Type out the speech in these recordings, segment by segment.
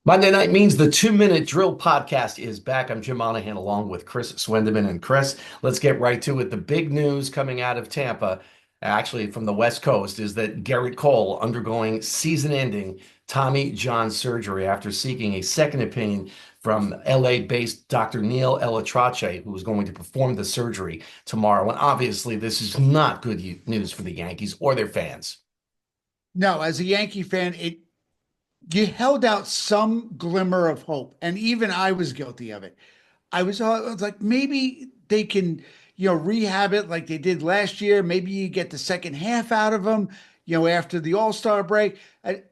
Monday night means the 2 Minute Drill podcast is back. I'm Jim Monaghan along with Chris Swendeman. And Chris, let's get right to it. The big news coming out of Tampa, actually from the West Coast, is that Gerrit Cole undergoing season-ending Tommy John surgery after seeking a second opinion from LA-based Dr. Neil Elatrache, who is going to perform the surgery tomorrow. And obviously, this is not good news for the Yankees or their fans. No, as a Yankee fan, it you held out some glimmer of hope, and even I was guilty of it. I was like, maybe they can, rehab it like they did last year. Maybe you get the second half out of them, after the All-Star break,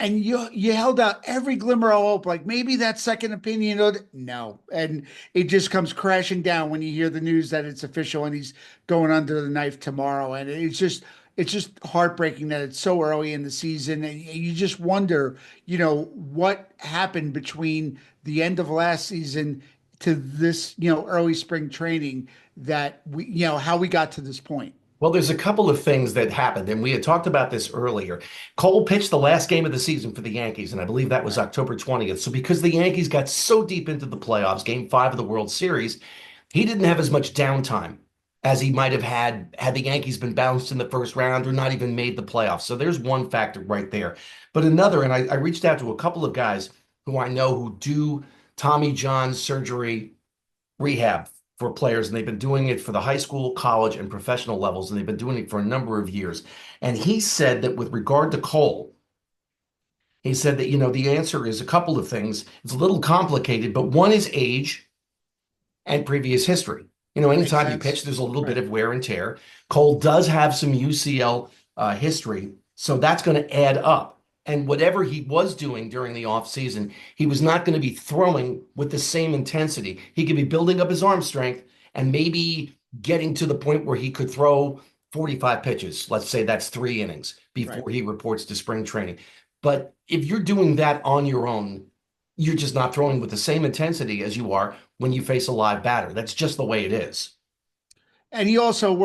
and you held out every glimmer of hope, like maybe that second opinion. No, and it just comes crashing down when you hear the news that it's official and he's going under the knife tomorrow, and it's just heartbreaking that it's so early in the season. And you just wonder, what happened between the end of last season to this, early spring training that how we got to this point. Well, there's a couple of things that happened, and we had talked about this earlier. Cole pitched the last game of the season for the Yankees, and I believe that was Right. October 20th. So because the Yankees got so deep into the playoffs, game five of the World Series, he didn't have as much downtime as he might have had the Yankees been bounced in the first round or not even made the playoffs. So there's one factor right there. But another, and I reached out to a couple of guys who I know who do Tommy John surgery rehab for players, and they've been doing it for the high school, college, and professional levels, and they've been doing it for a number of years. And he said that with regard to Cole, he said that, the answer is a couple of things. It's a little complicated, but one is age and previous history. Makes Anytime you sense. pitch, there's a little bit Right. of wear and tear. Cole does have some UCL history, so that's going to add up. And whatever he was doing during the offseason, he was not going to be throwing with the same intensity. He could be building up his arm strength and maybe getting to the point where he could throw 45 pitches. Let's say that's 3 innings Right. before he reports to spring training. But if you're doing that on your own, you're just not throwing with the same intensity as you are when you face a live batter. That's just the way it is. And he also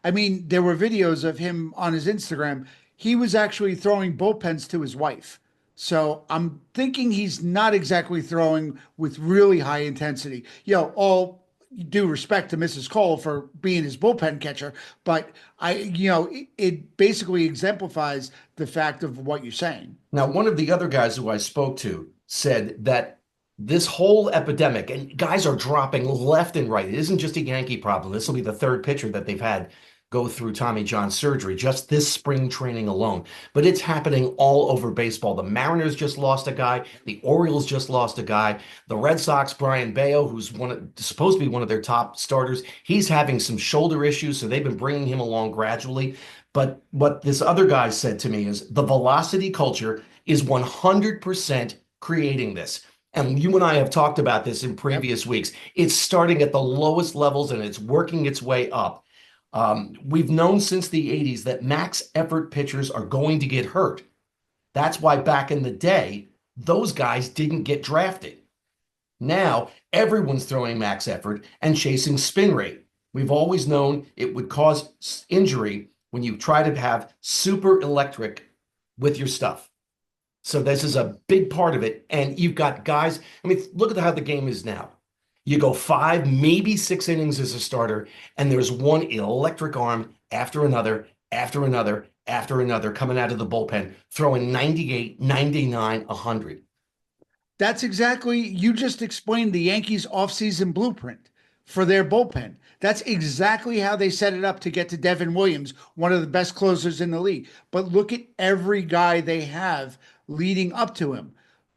I mean, there were videos of him on his Instagram. He was actually throwing bullpens to his wife. So I'm thinking he's not exactly throwing with really high intensity. All due respect to Mrs. Cole for being his bullpen catcher, but it basically exemplifies the fact of what you're saying. Now, one of the other guys who I spoke to said that this whole epidemic, and guys are dropping left and right. It isn't just a Yankee problem. This will be the third pitcher that they've had go through Tommy John surgery just this spring training alone. But it's happening all over baseball. The Mariners just lost a guy. The Orioles just lost a guy. The Red Sox, Brian Bayo, who's supposed to be one of their top starters, he's having some shoulder issues, so they've been bringing him along gradually. But what this other guy said to me is the velocity culture is 100% creating this. And you and I have talked about this in Yep. previous weeks. It's starting at the lowest levels and it's working its way up. We've known since the 80s that max effort pitchers are going to get hurt. That's why back in the day, those guys didn't get drafted. Now, everyone's throwing max effort and chasing spin rate. We've always known it would cause injury when you try to have super electric with your stuff. So this is a big part of it. And you've got guys, I mean, look at how the game is now. You go 5, maybe 6 innings as a starter, and there's one electric arm after another, after another, after another coming out of the bullpen, throwing 98, 99, 100. That's exactly, you just explained the Yankees offseason blueprint for their bullpen. That's exactly how they set it up to get to Devin Williams, one of the best closers in the league. But look at every guy they have leading up to him.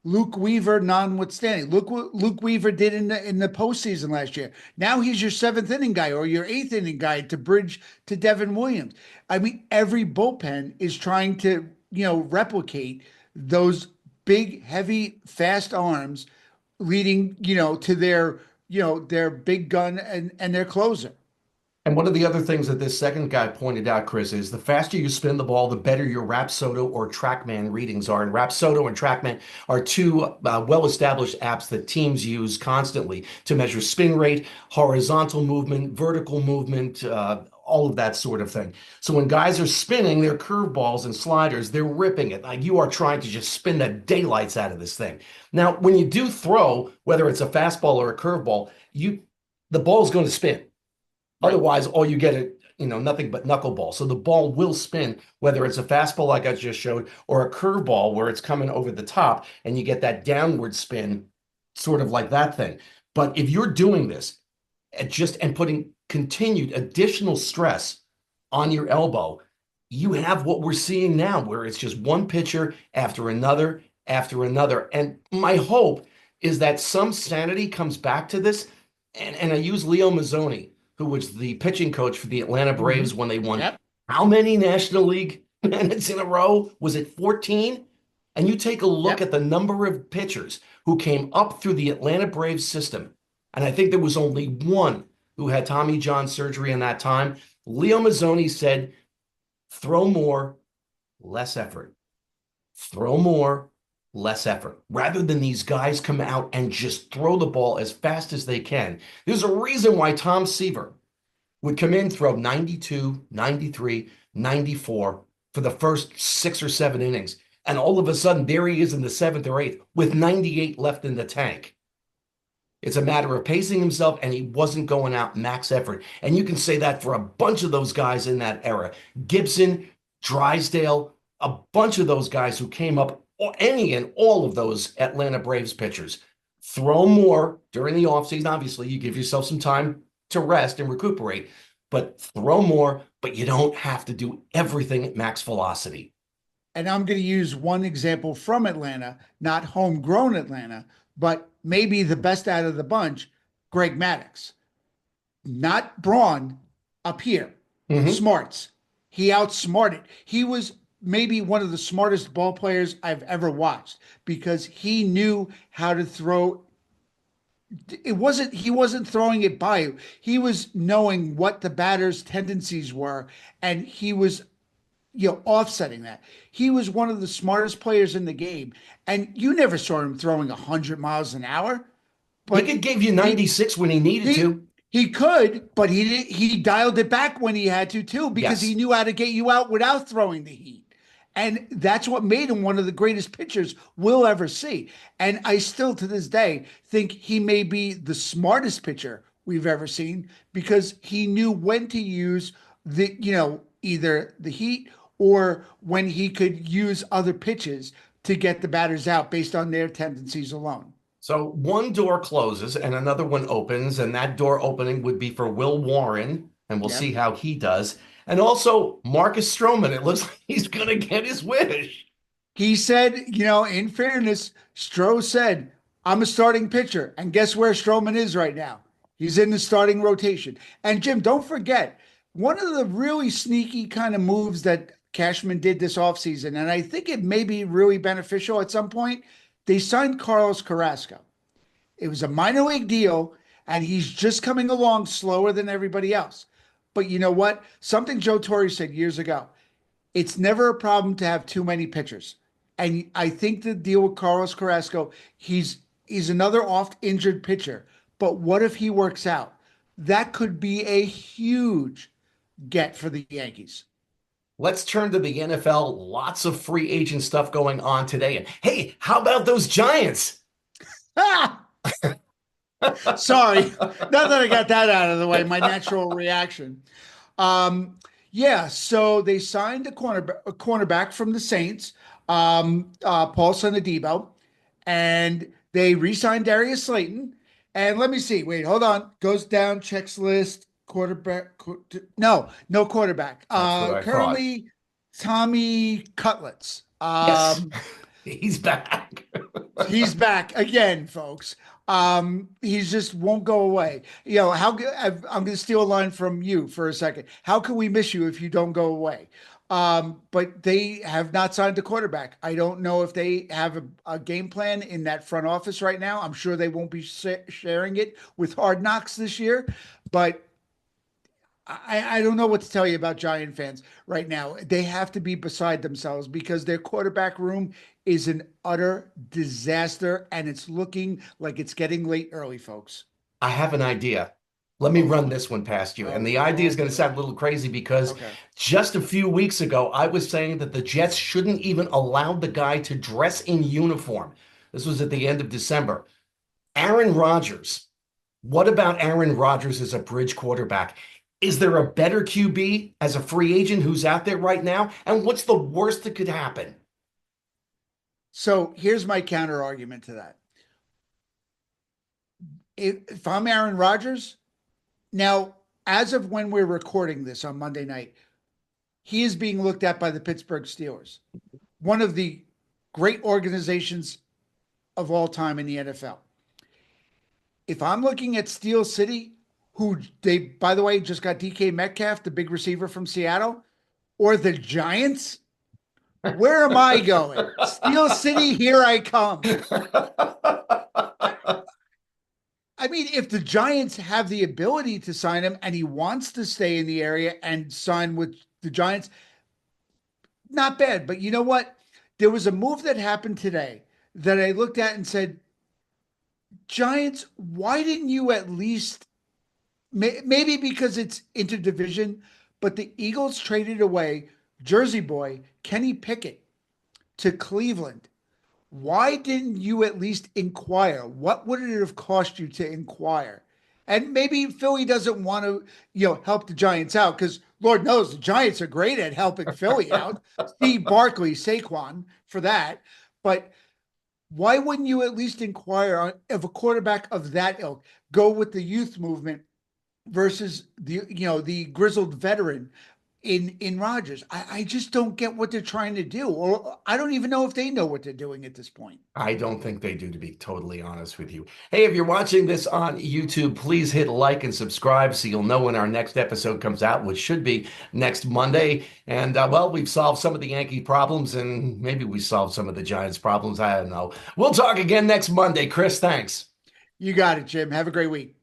Luke Weaver, notwithstanding. Look what Luke Weaver did in the postseason last year. Now he's your seventh inning guy or your eighth inning guy to bridge to Devin Williams. I mean, every bullpen is trying to, replicate those big, heavy, fast arms leading, to their big gun and their closer. And one of the other things that this second guy pointed out, Chris, is the faster you spin the ball, the better your Rapsodo or TrackMan readings are. And Rapsodo and TrackMan are two well-established apps that teams use constantly to measure spin rate, horizontal movement, vertical movement, all of that sort of thing. So when guys are spinning their curveballs and sliders, they're ripping it. Like you are trying to just spin the daylights out of this thing. Now, when you do throw, whether it's a fastball or a curveball, the ball is going to spin. Right. Otherwise, all you get is, nothing but knuckleball. So the ball will spin, whether it's a fastball like I just showed, or a curveball where it's coming over the top and you get that downward spin, sort of like that thing. But if you're doing this and putting continued additional stress on your elbow, you have what we're seeing now, where it's just one pitcher after another after another. And my hope is that some sanity comes back to this. And I use Leo Mazzoni, who was the pitching coach for the Atlanta Hmm. Braves when they won Yep. how many National League pennants in a row? Was it 14? And you take a look Yep. at the number of pitchers who came up through the Atlanta Braves system, and I think there was only one who had Tommy John surgery in that time. Leo Mazzoni said, throw more, less effort. Throw more, less effort. Rather than these guys come out and just throw the ball as fast as they can. There's a reason why Tom Seaver would come in, throw 92, 93, 94 for the first 6 or 7 innings. And all of a sudden, there he is in the seventh or eighth with 98 left in the tank. It's a matter of pacing himself, and he wasn't going out max effort. And you can say that for a bunch of those guys in that era. Gibson, Drysdale, a bunch of those guys who came up, or any and all of those Atlanta Braves pitchers. Throw more during the offseason. Obviously, you give yourself some time to rest and recuperate, but throw more, but you don't have to do everything at max velocity. And I'm going to use one example from Atlanta, not homegrown Atlanta, but maybe the best out of the bunch, Greg Maddux. Not Braun up here, Mm-hmm. smarts. He outsmarted. He was maybe one of the smartest ball players I've ever watched because he knew how to throw. He wasn't throwing it by you. He was knowing what the batter's tendencies were, and he was offsetting that. He was one of the smartest players in the game, and you never saw him throwing 100 miles an hour, He but could give you he 96 when he needed he to. he could, but he dialed it back when he had to too because he Yes. knew how to get you out without throwing the heat. And that's what made him one of the greatest pitchers we'll ever see. And I still to this day think he may be the smartest pitcher we've ever seen because he knew when to use either the heat or when he could use other pitches to get the batters out based on their tendencies alone. So one door closes and another one opens, and that door opening would be for Will Warren, and we'll Yep. see how he does. And also Marcus Stroman. It looks like he's going to get his wish. He said, in fairness, Stroh said, I'm a starting pitcher. And guess where Stroman is right now? He's in the starting rotation. And Jim, don't forget, one of the really sneaky kind of moves that Cashman did this offseason, and I think it may be really beneficial at some point, they signed Carlos Carrasco. It was a minor league deal, and he's just coming along slower than everybody else. But you know what? Something Joe Torre said years ago. It's never a problem to have too many pitchers. And I think the deal with Carlos Carrasco, he's another oft injured pitcher. But what if he works out? That could be a huge get for the Yankees. Let's turn to the NFL. Lots of free agent stuff going on today. And hey, how about those Giants? Ah, sorry. Now that I got that out of the way, my natural reaction. Um, yeah, so they signed a cornerback from the Saints, Paul Sonadebo, and they re-signed Darius Slayton. And let me see. Wait, hold on. Goes down, checks list, quarterback. No quarterback. That's what I thought. Currently Tommy Cutlets. Yes, he's back. He's back again, folks. He just won't go away. I'm going to steal a line from you for a second. How can we miss you if you don't go away? But they have not signed a quarterback. I don't know if they have a game plan in that front office right now. I'm sure they won't be sharing it with Hard Knocks this year, but I don't know what to tell you about Giant fans right now. They have to be beside themselves because their quarterback room is an utter disaster and it's looking like it's getting late early, folks. I have an idea. Let me Oh run boy. this one past you. And Oh, the idea is oh going to boy. sound a little crazy because Okay. just a few weeks ago, I was saying that the Jets shouldn't even allow the guy to dress in uniform. This was at the end of December. Aaron Rodgers. What about Aaron Rodgers as a bridge quarterback? Is there a better QB as a free agent who's out there right now? And what's the worst that could happen? So here's my counter argument to that. If I'm Aaron Rodgers, now, as of when we're recording this on Monday night, he is being looked at by the Pittsburgh Steelers, one of the great organizations of all time in the NFL. If I'm looking at Steel City, who they, by the way, just got DK Metcalf, the big receiver from Seattle, or the Giants, where am I going? Steel City, here I come. I mean, if the Giants have the ability to sign him and he wants to stay in the area and sign with the Giants, not bad. But you know what? There was a move that happened today that I looked at and said, Giants, why didn't you at least, maybe because it's interdivision, but the Eagles traded away Jersey boy Kenny Pickett to Cleveland. Why didn't you at least inquire? What would it have cost you to inquire? And maybe Philly doesn't want to, help the Giants out because Lord knows the Giants are great at helping Philly out. Steve Barkley, Saquon for that. But why wouldn't you at least inquire of a quarterback of that ilk? Go with the youth movement versus the grizzled veteran in Rodgers. I just don't get what they're trying to do, or I don't even know if they know what they're doing at this point. I don't think they do, to be totally honest with you. Hey, if you're watching this on YouTube, please hit like and subscribe so you'll know when our next episode comes out, which should be next Monday. And well, we've solved some of the Yankee problems and maybe we solved some of the Giants problems. I don't know. We'll talk again next Monday. Chris, thanks. You got it, Jim. Have a great week.